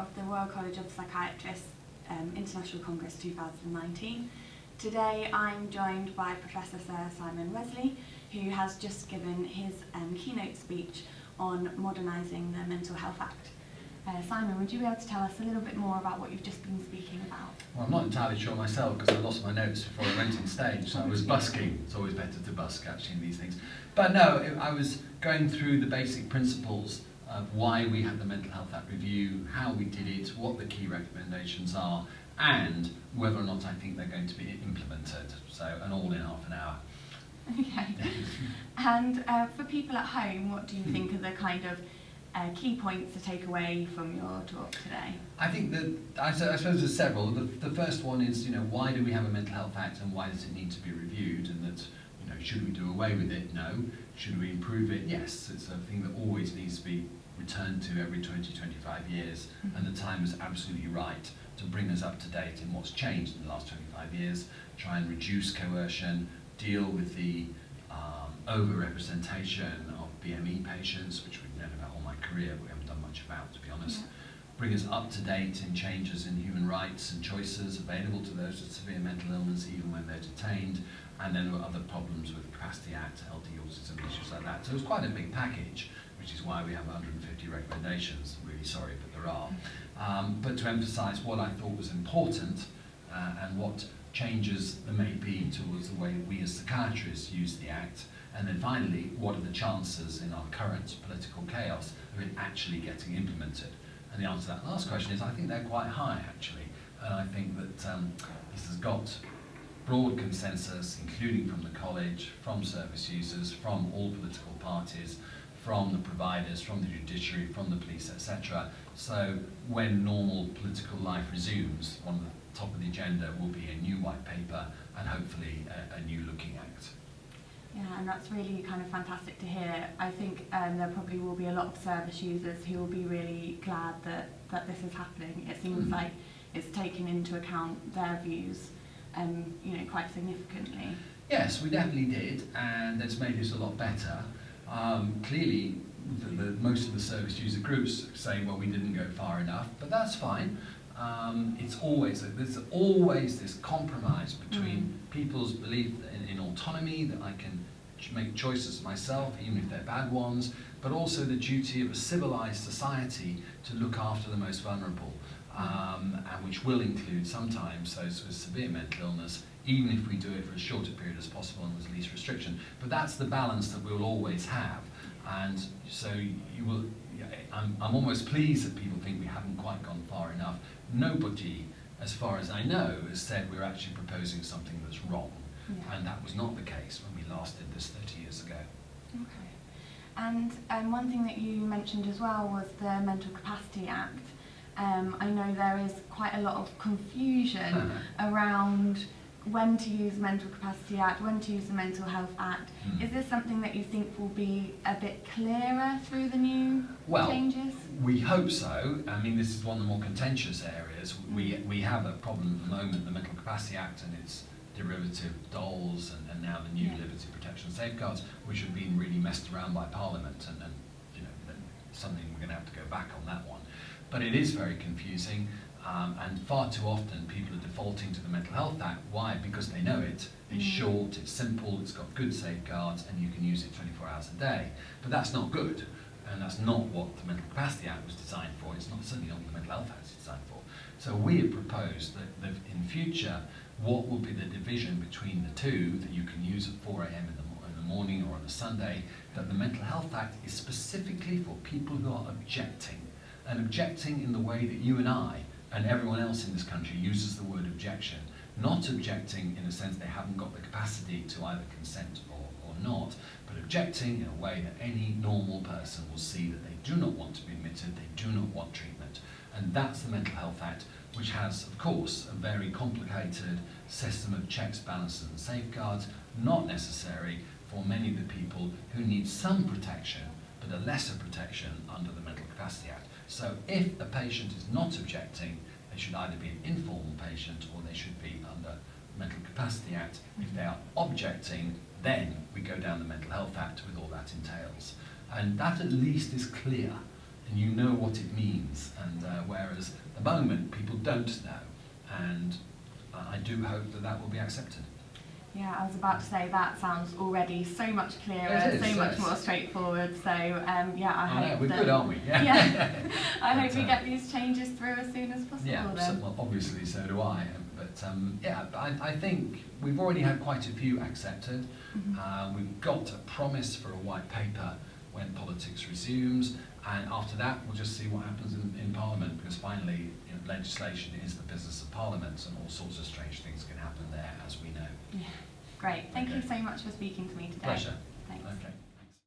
of the Royal College of Psychiatrists International Congress 2019. Today I'm joined by Professor Sir Simon Wessely, who has just given his keynote speech on modernising the Mental Health Act. Simon, would you be able to tell us a little bit more about what you've just been speaking about? Well, I'm not entirely sure myself because I lost my notes before I went on stage, so I was busking. It's always better to busk actually in these things. But no, I was going through the basic principles of why we had the Mental Health Act review, how we did it, what the key recommendations are, and whether or not I think they're going to be implemented. So, and all in half an hour. Okay. And for people at home, what do you think are the kind of key points to take away from your talk today? I think that, I suppose there's several. The first one is, why do we have a Mental Health Act and why does it need to be reviewed? And that, should we do away with it? No. Should we improve it? Yes. It's a thing that always needs to be returned to every 20, 25 years. Mm-hmm. And the time is absolutely right to bring us up to date in what's changed in the last 25 years, try and reduce coercion, deal with the over-representation of BME patients, which we've known about all my career, but we haven't done much about, to be honest. Yeah. Bring us up to date in changes in human rights and choices available to those with severe mental illness, even when they're detained, and then other problems with the Capacity Act, LD autism, issues like that. So it's quite a big package, which is why we have 150 recommendations. Really sorry, but there are. But to emphasise what I thought was important and what changes there may be towards the way we as psychiatrists use the Act, and then finally, what are the chances in our current political chaos of it actually getting implemented? And the answer to that last question is I think they're quite high, actually. And I think that this has got broad consensus, including from the college, from service users, from all political parties, from the providers, from the judiciary, from the police, etc. So when normal political life resumes, one of the top of the agenda will be a new white paper and hopefully a new looking act. Yeah, and that's really kind of fantastic to hear. I think there probably will be a lot of service users who will be really glad that this is happening. It seems like it's taken into account their views, quite significantly. Yes, we definitely did, and it's made us a lot better. Clearly, most of the service user groups say, well, we didn't go far enough, but that's fine. There's always this compromise between people's belief in autonomy, that I can make choices myself, even if they're bad ones, but also the duty of a civilized society to look after the most vulnerable, and which will include sometimes those with severe mental illness, even if we do it for as short a period as possible and with least restriction. But that's the balance that we'll always have. And so I'm almost pleased that people think we haven't quite gone far enough. Nobody, as far as I know, has said we're actually proposing something that's wrong. Yeah. And that was not the case when we last did this 30 years ago. Okay. And one thing that you mentioned as well was the Mental Capacity Act. I know there is quite a lot of confusion around when to use the Mental Capacity Act, when to use the Mental Health Act. Is this something that you think will be a bit clearer through the new changes? We hope so. I mean, this is one of the more contentious areas. We have a problem at the moment, the Mental Capacity Act and its derivative DOLs and now the new Liberty Protection Safeguards, which have been really messed around by Parliament, and something we're going to have to go back on that one. But it is very confusing. And far too often people are defaulting to the Mental Health Act. Why? Because they know it. It's short, it's simple, it's got good safeguards, and you can use it 24 hours a day. But that's not good, and that's not what the Mental Capacity Act was designed for. It's certainly not what the Mental Health Act is designed for. So we have proposed that in future, what will be the division between the two, that you can use at 4 a.m. in the morning or on a Sunday, that the Mental Health Act is specifically for people who are objecting, and objecting in the way that you and I and everyone else in this country uses the word objection, not objecting in a sense they haven't got the capacity to either consent or not, but objecting in a way that any normal person will see that they do not want to be admitted, they do not want treatment. And that's the Mental Health Act, which has, of course, a very complicated system of checks, balances and safeguards, not necessary for many of the people who need some protection, but a lesser protection under the Mental Capacity Act. So if a patient is not objecting, they should either be an informal patient or they should be under Mental Capacity Act. If they are objecting, then we go down the Mental Health Act with all that entails. And that at least is clear and you know what it means, and whereas at the moment people don't know, and I do hope that that will be accepted. Yeah, I was about to say that sounds already so much clearer, It is, so much yes. more straightforward. So yeah, I I know, hope we're that, good, aren't we? Yeah, I hope But, we get these changes through as soon as possible. Yeah, then. well, obviously so do I. But yeah, I think we've already had quite a few accepted. Mhm. We've got a promise for a white paper when politics resumes, and after that we'll just see what happens in Parliament, because finally, you know, legislation is the business of Parliament, and all sorts of strange things can happen there, as we know. Yeah, great. Thank you Okay. so much for speaking to me today. Pleasure. Thanks. Okay.